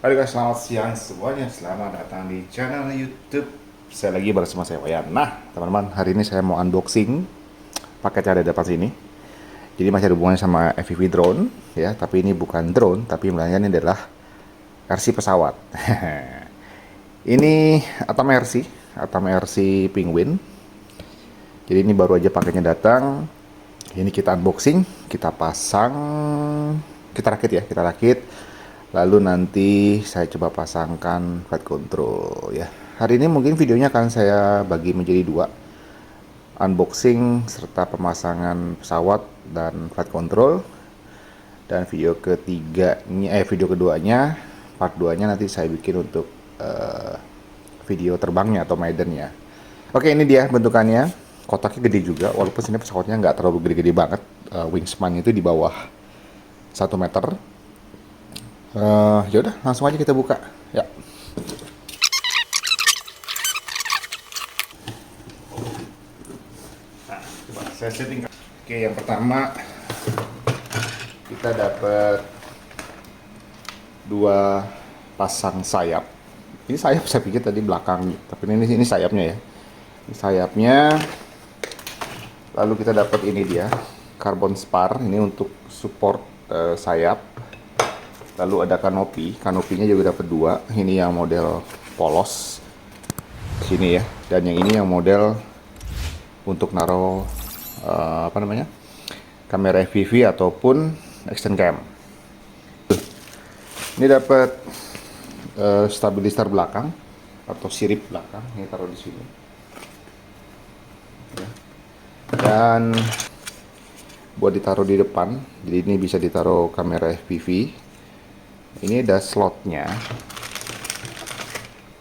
Halo guys, selamat siang semuanya. Selamat datang di channel YouTube. Saya lagi bersama saya Wayan. Nah, teman-teman, hari ini saya mau unboxing paket yang ada di depan sini. Jadi masih ada hubungannya sama FPV drone, ya. Tapi ini bukan drone, tapi melainkan ini adalah RC pesawat. Ini Atom RC Penguin. Jadi ini baru aja paketnya datang. Ini kita unboxing, kita pasang, kita rakit. Lalu nanti saya coba pasangkan flight control ya. Hari ini mungkin videonya akan saya bagi menjadi dua, unboxing serta pemasangan pesawat dan flight control. Dan video keduanya, part 2-nya nanti saya bikin untuk video terbangnya atau maidennya. Oke, ini dia bentukannya. Kotaknya gede juga, walaupun sini pesawatnya nggak terlalu gede-gede banget. Wingspan itu di bawah 1 meter. Ya udah, langsung aja kita buka. Ya. Nah, coba saya setting. Oke, yang pertama kita dapat dua pasang sayap. Ini sayap saya pikir tadi belakang, tapi ini sayapnya ya. Ini sayapnya. Lalu kita dapat ini dia, carbon spar. Ini untuk support sayap. Lalu ada kanopinya juga dapat dua. Ini yang model polos sini ya, dan yang ini yang model untuk naruh kamera FPV ataupun action cam. Ini dapat stabilizer belakang atau sirip belakang. Ini taruh di sini. Ya. Dan buat ditaruh di depan, jadi ini bisa ditaruh kamera FPV. Ini ada slotnya.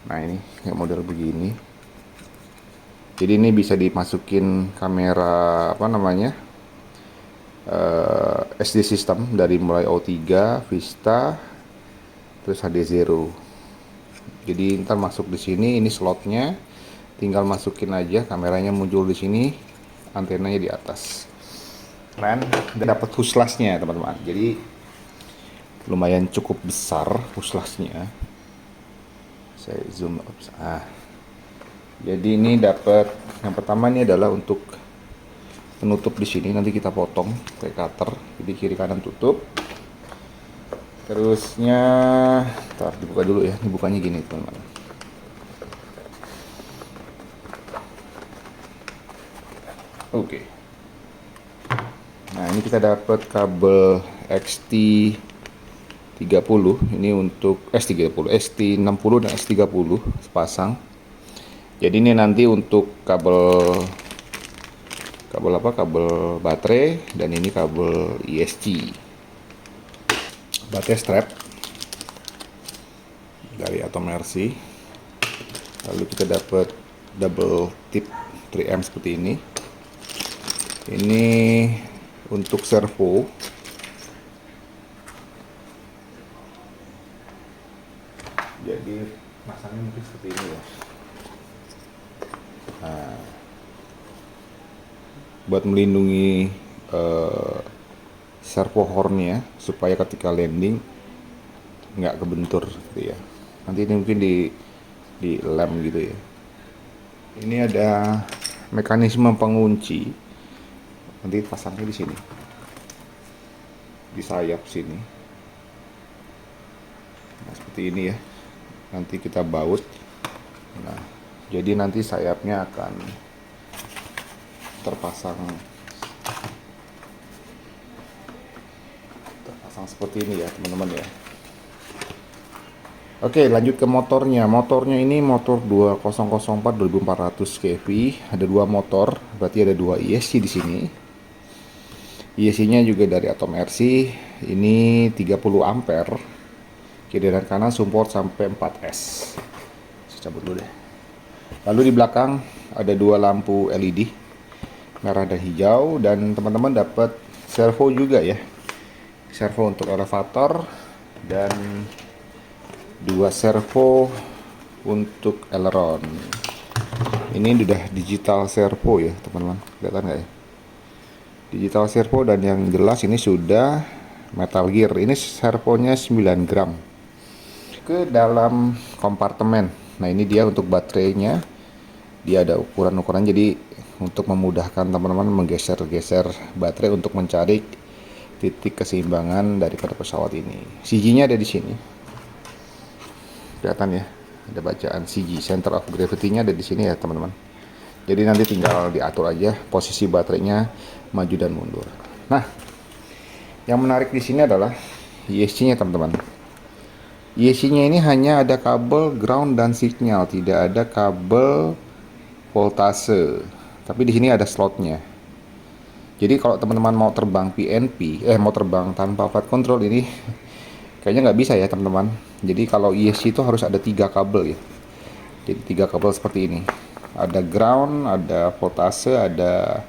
Nah, ini yang model begini. Jadi ini bisa dimasukin kamera SD system dari mulai O3, Vista, terus HD0. Jadi ntar masuk di sini, ini slotnya, tinggal masukin aja, kameranya muncul di sini, antenanya di atas. Keren. Dan dapat fuselage-nya teman-teman. Jadi lumayan cukup besar fuselage-nya. Saya zoom up. Jadi ini dapat, yang pertama ini adalah untuk penutup di sini, nanti kita potong pakai cutter. Jadi kiri kanan tutup. Terusnya, ntar dibuka dulu ya. Ini bukanya gini teman-teman. Oke. Nah, ini kita dapat kabel XT30. Ini untuk ST60 dan S30 sepasang. Jadi ini nanti untuk kabel baterai, dan ini kabel ESC. Baterai strap dari Atom RC. Lalu kita dapat double tip 3M seperti ini. Ini untuk servo. Jadi masangnya mungkin seperti ini ya. Nah, buat melindungi servo hornnya supaya ketika landing nggak kebentur gitu ya. Nanti ini mungkin di lem gitu ya. Ini ada mekanisme pengunci. Nanti pasangnya di sini, di sayap sini. Nah, seperti ini ya. Nanti kita baut. Nah, jadi nanti sayapnya akan terpasang seperti ini ya teman-teman ya. Oke, lanjut ke motornya. Motornya ini motor 2004 2400 kV. Ada dua motor, berarti ada dua ESC di sini. ESC-nya juga dari Atom RC. Ini 30 ampere. Kiri dan kanan support sampai 4S. Saya cabut dulu deh. Lalu di belakang ada dua lampu LED, merah dan hijau, dan teman-teman dapat servo juga ya. Servo untuk elevator dan dua servo untuk aileron. Ini udah digital servo ya teman-teman, kelihatan nggak ya? Digital servo, dan yang jelas ini sudah metal gear. Ini servonya 9 gram. ke dalam kompartemen. Nah, ini dia untuk baterainya. Dia ada ukuran-ukuran, jadi untuk memudahkan teman-teman menggeser-geser baterai untuk mencari titik keseimbangan daripada pesawat ini. CG-nya ada di sini. Kelihatan ya, ada bacaan CG, center of gravity-nya ada di sini ya teman-teman. Jadi nanti tinggal diatur aja posisi baterainya maju dan mundur. Nah, yang menarik di sini adalah ESC-nya teman-teman. ESC-nya ini hanya ada kabel ground dan signal, tidak ada kabel voltase. Tapi di sini ada slotnya. Jadi kalau teman-teman mau terbang PNP, mau terbang tanpa flight control ini kayaknya nggak bisa ya teman-teman. Jadi kalau ESC itu harus ada 3 kabel ya. Jadi 3 kabel seperti ini. Ada ground, ada voltase, ada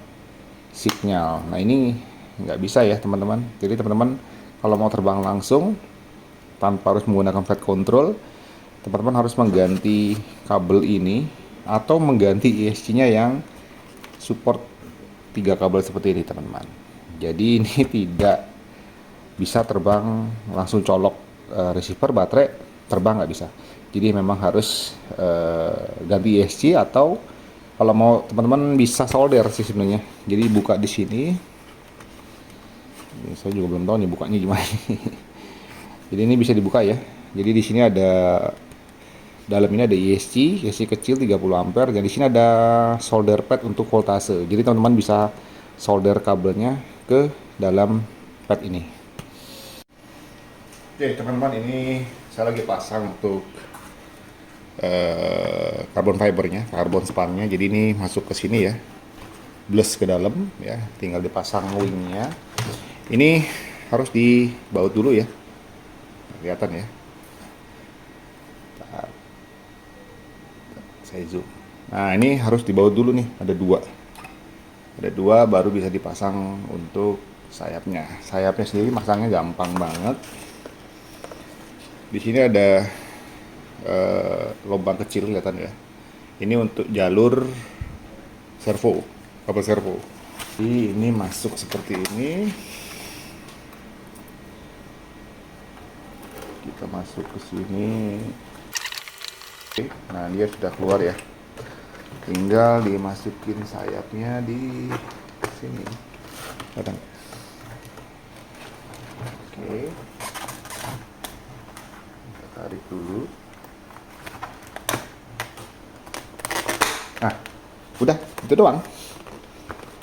signal. Nah ini nggak bisa ya teman-teman. Jadi teman-teman kalau mau terbang langsung tanpa harus menggunakan flight control, teman-teman harus mengganti kabel ini atau mengganti ESC-nya yang support 3 kabel seperti ini teman-teman. Jadi ini tidak bisa terbang langsung colok receiver baterai, terbang nggak bisa. Jadi memang harus ganti ESC, atau kalau mau teman-teman bisa solder sih sebenarnya. Jadi buka di sini. Ini saya juga belum tahu nih bukanya gimana. Jadi ini bisa dibuka ya. Jadi di sini ada, dalam ini ada ESC kecil 30 ampere, dan di sini ada solder pad untuk voltase. Jadi teman-teman bisa solder kabelnya ke dalam pad ini. Oke teman-teman, ini saya lagi pasang untuk carbon fibernya, carbon spannya. Jadi ini masuk ke sini ya, blus ke dalam ya, tinggal dipasang wingnya. Ini harus dibaut dulu ya, kelihatan ya. Saya zoom. Nah ini harus dibaut dulu nih, ada dua baru bisa dipasang untuk sayapnya. Sayapnya sendiri masangnya gampang banget. Di sini ada lubang kecil kelihatan ya. Ini untuk jalur servo, kabel servo. Jadi ini masuk seperti ini. Kita masuk ke sini. Oke, nah dia sudah keluar ya. Tinggal dimasukin sayapnya di sini. Kelihatan. Oke. Kita tarik dulu. Nah, udah itu doang.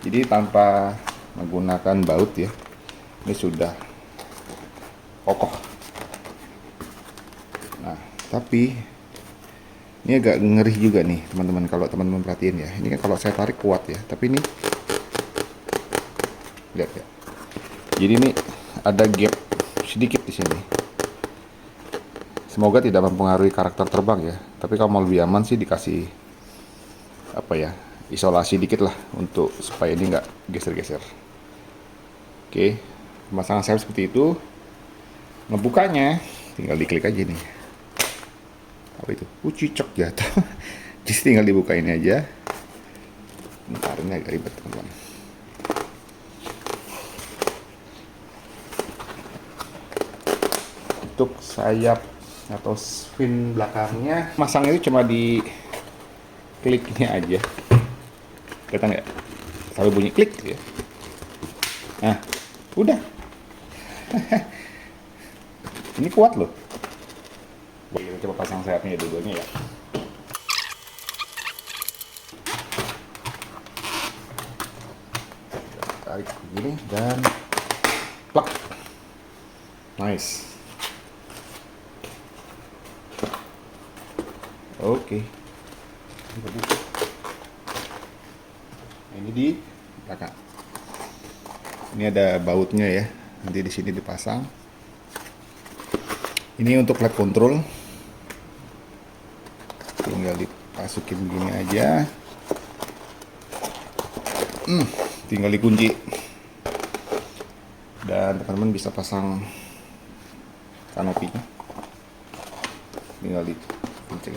Jadi tanpa menggunakan baut ya, ini sudah kokoh. Nah, tapi ini agak ngeri juga nih teman-teman, kalau teman-teman perhatiin ya. Ini kan kalau saya tarik kuat ya, tapi ini lihat ya. Jadi ini ada gap sedikit di sini. Semoga tidak mempengaruhi karakter terbang ya. Tapi kalau mau lebih aman sih dikasih apa ya, isolasi dikit lah untuk supaya ini nggak geser-geser. Oke, pemasangan sayap seperti itu. Ngebukanya tinggal diklik aja nih. Apa itu? Cicok jatuh. Jadi tinggal dibuka ini aja. Bentar, ini agak ribet teman-teman. Untuk sayap atau fin belakangnya, masangnya itu cuma di kliknya aja. Kelihatan nggak? Sampai bunyi klik ya. Nah, udah. Ini kuat loh. Kita coba pasang sayapnya dua-duanya ya. Tarik begini dan plak. Nice. Oke. Ini di belakang. Ini ada bautnya ya. Nanti di sini dipasang. Ini untuk flight control. Tinggal dimasukin begini aja. Tinggal dikunci. Dan teman-teman bisa pasang kanopinya. Tinggal dikunci.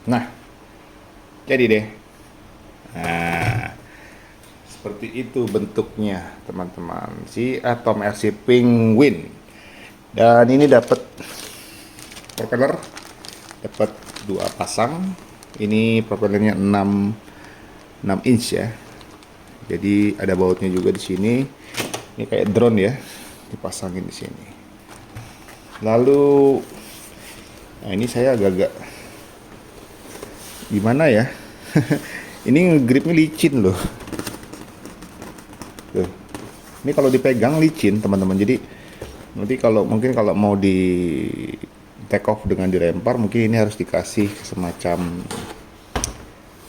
Nah, jadi deh. Nah, seperti itu bentuknya teman-teman, si Atom RC Penguin. Dan ini dapat propeller, dapat dua pasang. Ini propellernya 6 inch ya. Jadi ada bautnya juga di sini. Ini kayak drone ya, dipasangin di sini. Lalu, nah ini saya agak-agak gimana ya? Ini gripnya licin loh. Tuh. Ini kalau dipegang licin teman-teman. Jadi nanti kalau mungkin kalau mau di take off dengan dilempar, mungkin ini harus dikasih semacam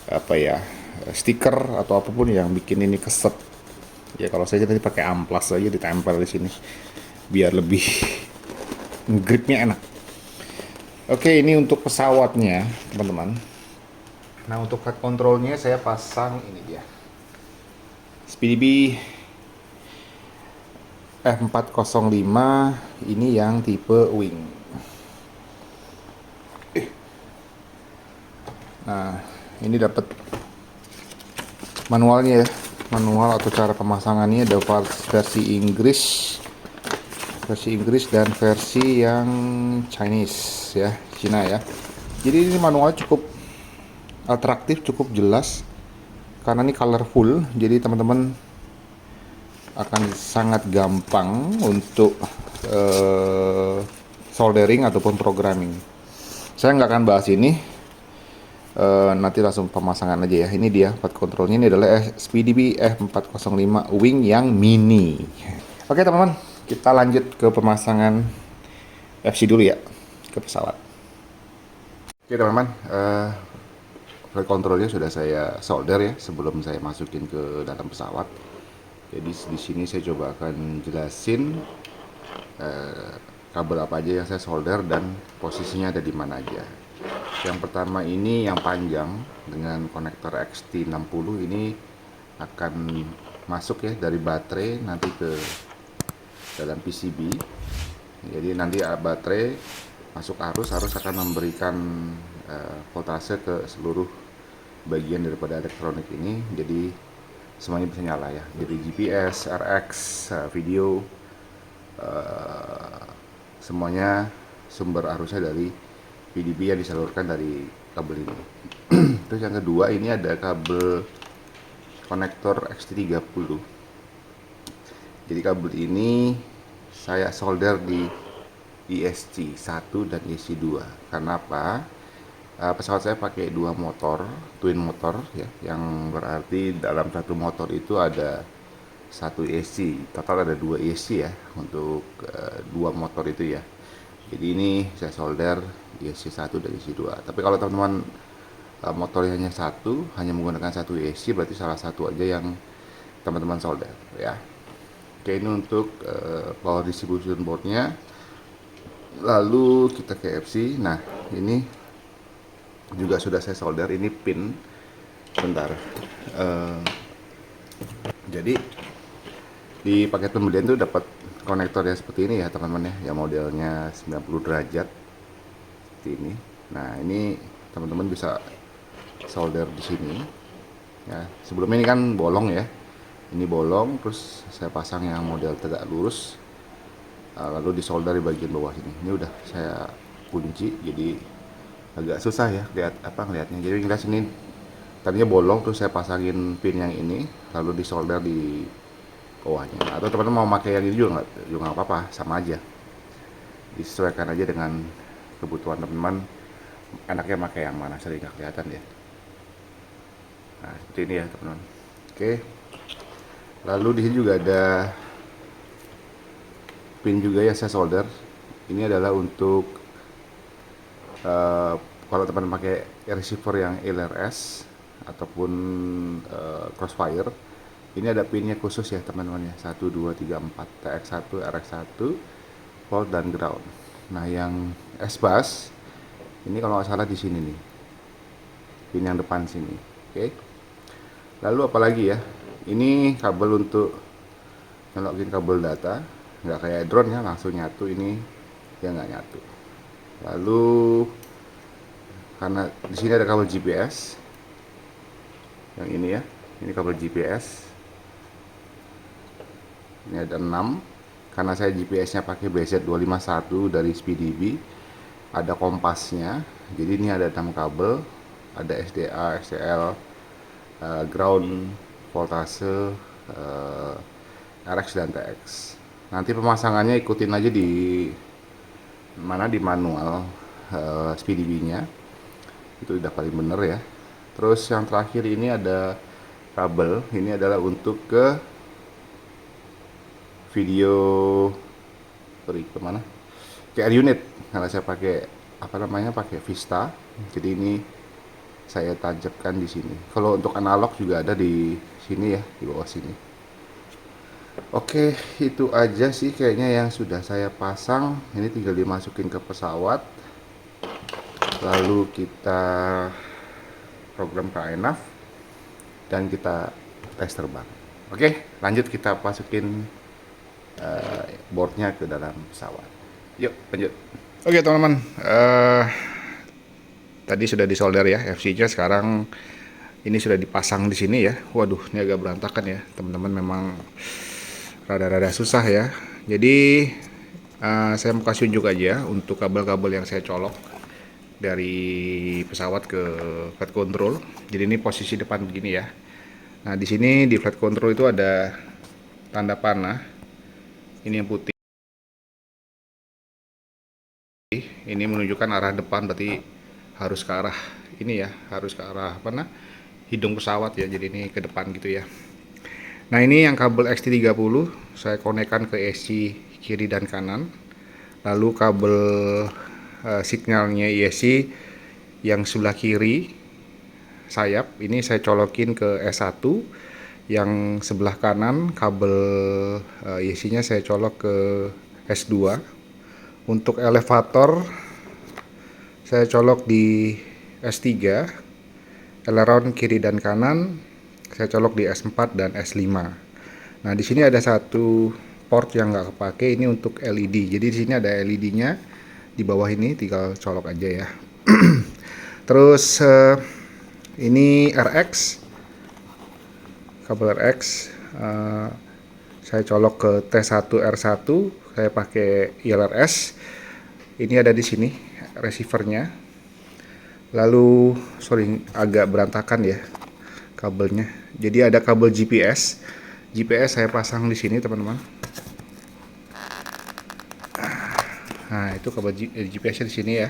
apa ya, stiker atau apapun yang bikin ini keset. Ya kalau saya tadi pakai amplas aja ditempel di sini biar lebih gripnya enak. Oke, ini untuk pesawatnya teman-teman. Nah untuk flight controlnya saya pasang ini dia, SpeedyBee F405, ini yang tipe wing. Nah ini dapat manualnya ya, manual atau cara pemasangannya. Ada versi Inggris dan versi yang Chinese ya, Cina ya. Jadi ini manual cukup atraktif, cukup jelas karena ini colorful. Jadi teman-teman akan sangat gampang untuk soldering ataupun programming. Saya nggak akan bahas ini, nanti langsung pemasangan aja ya. Ini dia part controlnya. Ini adalah SpeedyBee F405 wing yang mini. Oke teman-teman, kita lanjut ke pemasangan FC dulu ya, ke pesawat. Oke teman-teman, flight controlnya sudah saya solder ya sebelum saya masukin ke dalam pesawat. Jadi di sini saya coba akan jelasin kabel apa aja yang saya solder dan posisinya ada di mana aja. Yang pertama ini yang panjang dengan konektor XT60 ini akan masuk ya dari baterai nanti ke dalam PCB. Jadi nanti baterai masuk arus akan memberikan voltase ke seluruh bagian daripada elektronik ini. Jadi semuanya bisa nyala ya. Jadi GPS, RX, video, semuanya sumber arusnya dari PDB yang disalurkan dari kabel ini. Terus yang kedua ini ada kabel konektor XT30. Jadi kabel ini saya solder di ESC 1 dan ESC 2. Karena apa? Pesawat saya pakai dua motor, twin motor ya, yang berarti dalam satu motor itu ada satu ESC. Total ada dua ESC ya untuk dua motor itu ya. Jadi ini saya solder ESC 1 dan ESC 2. Tapi kalau teman-teman motornya hanya satu, hanya menggunakan satu ESC, berarti salah satu aja yang teman-teman solder ya. Oke, ini untuk power distribution boardnya. Lalu kita ke FC. Nah ini juga sudah saya solder. Ini pin, bentar. Jadi di paket pembelian tuh dapat konektor yang seperti ini ya teman-teman ya, yang modelnya 90 derajat seperti ini. Nah ini teman-teman bisa solder di sini ya. Sebelumnya ini kan bolong ya, ini bolong, terus saya pasang yang model tegak lurus, lalu disolder di bagian bawah sini. Ini udah saya kunci, jadi agak susah ya ngelihatnya. Jadi kita sini tadinya bolong, terus saya pasangin pin yang ini lalu disolder di bawahnya. Atau teman-teman mau pakai yang ini juga nggak apa-apa, sama aja, disesuaikan aja dengan kebutuhan teman-teman, enaknya pakai yang mana sering nggak kelihatan ya. Nah seperti ini ya teman-teman. Oke, lalu di sini juga ada pin juga yang saya solder. Ini adalah untuk kalau teman-teman pakai receiver yang LRS ataupun Crossfire, ini ada pinnya khusus ya teman-teman ya, 1, 2, 3, 4, TX1, RX1, volt dan ground. Nah yang S-Bus ini kalau nggak salah di sini nih, pin yang depan sini. Oke, lalu apalagi ya, ini kabel untuk nyolokin kabel data, nggak kayak drone ya langsung nyatu, ini dia nggak nyatu. Lalu karena di sini ada kabel GPS yang ini ya, ini kabel GPS, ini ada 6. karena saya GPS-nya pakai BZ251 dari SpeeDB, ada kompasnya. Jadi ini ada 6 kabel, ada SDA, SCL, ground, voltase, RX dan TX. Nanti pemasangannya ikutin aja di di manual SpeeDB-nya. Itu udah paling bener ya. Terus yang terakhir ini ada kabel, ini adalah untuk ke video, sorry kemana, KR unit, karena saya pakai pakai Vista. Jadi ini saya tancapkan di sini. Kalau untuk analog juga ada di sini ya, di bawah sini. Oke, itu aja sih kayaknya yang sudah saya pasang. Ini tinggal dimasukin ke pesawat, lalu kita program KNAV dan kita tes terbang. Oke, lanjut kita masukin boardnya ke dalam pesawat. Yuk, lanjut. Oke teman-teman, tadi sudah disolder ya FC-nya. Sekarang ini sudah dipasang di sini ya. Waduh, ini agak berantakan ya teman-teman, memang rada-rada susah ya. Jadi saya mau kasih unjuk aja untuk kabel-kabel yang saya colok dari pesawat ke flight control. Jadi ini posisi depan begini ya. Nah di sini di flight control itu ada tanda panah. Ini yang putih. Ini menunjukkan arah depan, berarti harus ke arah ini ya, harus ke arah hidung pesawat ya. Jadi ini ke depan gitu ya. Nah ini yang kabel XT30 saya konekkan ke ESC kiri dan kanan. Lalu kabel signalnya ESC yang sebelah kiri sayap ini saya colokin ke S1. Yang sebelah kanan kabel ESC nya saya colok ke S2. Untuk elevator saya colok di S3, aileron kiri dan kanan saya colok di S4 dan S5. Nah di sini ada satu port yang nggak kepake, ini untuk LED. Jadi di sini ada LED-nya di bawah, ini tinggal colok aja ya. Terus ini RX, kabel RX saya colok ke T1R1, saya pakai ILRS. Ini ada di sini receivernya. Lalu sorry agak berantakan ya kabelnya. Jadi ada kabel GPS. GPS saya pasang di sini teman-teman. Nah itu kabel GPS-nya di sini ya.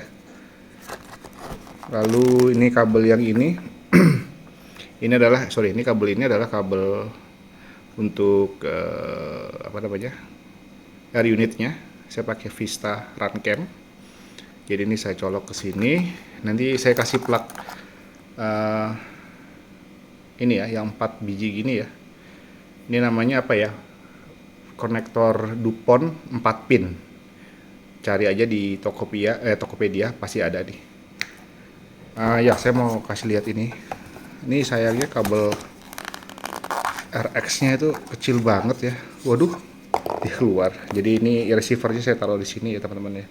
Lalu ini kabel yang ini. Ini adalah ini kabel ini adalah kabel untuk air unitnya. Saya pakai Vista Runcam. Jadi ini saya colok ke sini. Nanti saya kasih plug ini ya, yang 4 biji gini ya. Ini namanya apa ya? Konektor Dupont 4 pin. Cari aja di Tokopedia pasti ada nih. Ya saya mau kasih lihat ini. Ini sayangnya kabel RX-nya itu kecil banget ya. Waduh, dia keluar. Jadi ini receivernya saya taruh di sini ya teman-teman ya.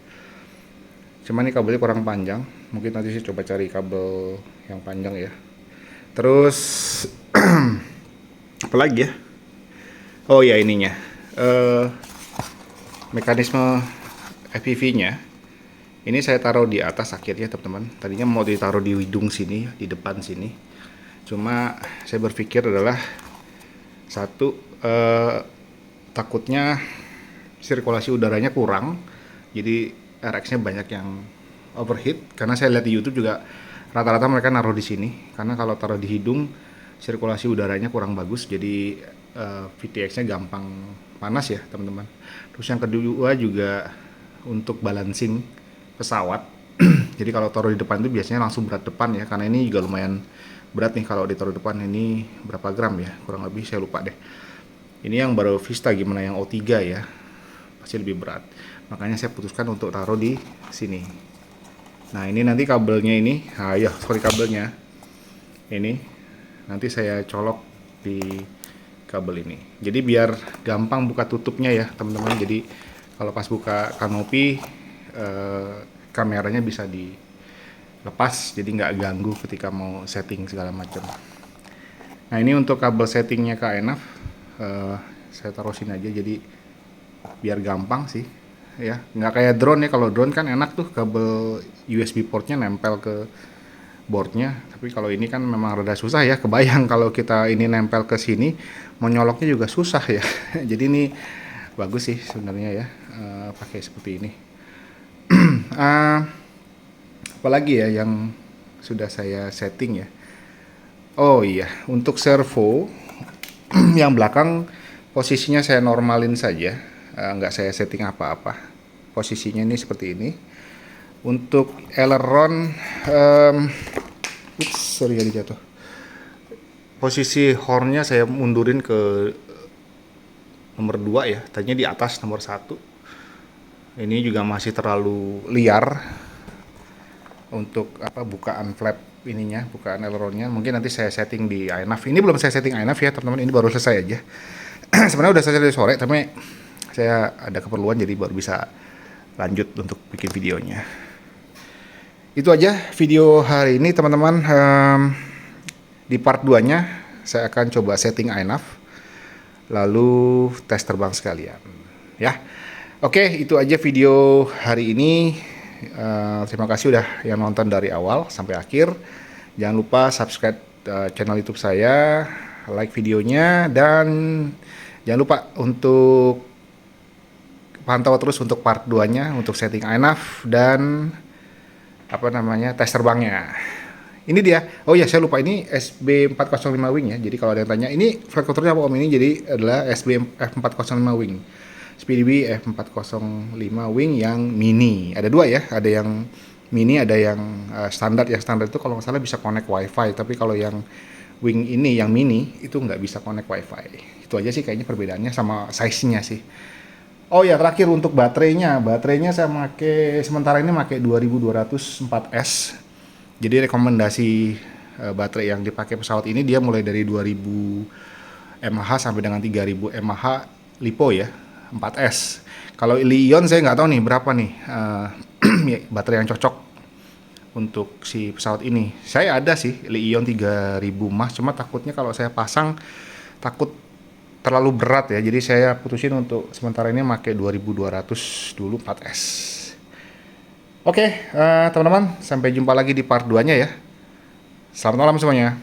Cuman ini kabelnya kurang panjang. Mungkin nanti saya coba cari kabel yang panjang ya. Terus apa lagi ya? Oh ya ininya. Mekanisme FPV-nya. Ini saya taruh di atas akhirnya teman-teman. Tadinya mau ditaruh di hidung sini, di depan sini. Cuma saya berpikir adalah satu, takutnya sirkulasi udaranya kurang, jadi RX-nya banyak yang overheat. Karena saya lihat di YouTube juga rata-rata mereka naruh di sini, karena kalau taruh di hidung sirkulasi udaranya kurang bagus, jadi VTX-nya gampang panas ya teman-teman. Terus yang kedua juga untuk balancing pesawat. Jadi kalau taruh di depan itu biasanya langsung berat depan ya, karena ini juga lumayan berat nih kalau ditaruh depan. Ini berapa gram ya, kurang lebih saya lupa deh. Ini yang baru Vista, gimana yang O3 ya, pasti lebih berat. Makanya saya putuskan untuk taruh di sini. Nah ini nanti kabelnya ini, kabelnya ini nanti saya colok di kabel ini. Jadi biar gampang buka tutupnya ya teman-teman. Jadi kalau pas buka kanopi kameranya bisa dilepas, jadi nggak ganggu ketika mau setting segala macam. Nah ini untuk kabel settingnya KNAV, saya taruh sini aja. Jadi biar gampang sih ya, nggak kayak drone ya. Kalau drone kan enak tuh, kabel USB portnya nempel ke boardnya, tapi kalau ini kan memang rada susah ya. Kebayang kalau kita ini nempel ke sini, mau nyoloknya juga susah ya. Jadi ini bagus sih sebenarnya ya, pakai seperti ini. uh, Apalagi ya yang sudah saya setting ya. Oh iya, untuk servo yang belakang posisinya saya normalin saja, nggak saya setting apa-apa. Posisinya ini seperti ini. Untuk aileron, sorry jadi jatuh. Posisi hornnya saya mundurin ke nomor 2 ya. Tadinya di atas nomor 1. Ini juga masih terlalu liar untuk bukaan flap ininya, bukaan aileronnya. Mungkin nanti saya setting di iNav. Ini belum saya setting iNav ya teman-teman, ini baru selesai aja. Sebenarnya udah selesai dari sore, tapi saya ada keperluan jadi baru bisa lanjut untuk bikin videonya. Itu aja video hari ini teman-teman. Di part 2-nya saya akan coba setting iNav, lalu tes terbang sekalian ya. Oke, itu aja video hari ini. Terima kasih udah yang nonton dari awal sampai akhir. Jangan lupa subscribe channel YouTube saya, like videonya, dan jangan lupa untuk pantau terus untuk part 2-nya untuk setting iNav dan tes terbangnya. Ini dia. Oh ya, saya lupa, ini SB405 wing ya. Jadi kalau ada yang tanya, ini flight controlnya apa om? Ini jadi adalah SB405 wing. SPDB F405 wing yang mini. Ada 2 ya, ada yang mini, ada yang standar. Yang standar itu kalau nggak salah bisa connect wifi, tapi kalau yang wing ini yang mini itu nggak bisa connect wifi. Itu aja sih kayaknya perbedaannya, sama size-nya sih. Oh ya, terakhir untuk baterainya saya sementara ini pakai 2204S. Jadi rekomendasi baterai yang dipakai pesawat ini dia mulai dari 2000 mAh sampai dengan 3000 mAh LiPo ya, 4S. Kalau Li-ion saya nggak tahu nih berapa nih baterai yang cocok untuk si pesawat ini. Saya ada sih Li-ion 3000 mAh, cuma takutnya kalau saya pasang takut terlalu berat ya. Jadi saya putusin untuk sementara ini pakai 2200 dulu, 4S. Oke, teman-teman, sampai jumpa lagi di part 2-nya ya. Selamat malam semuanya.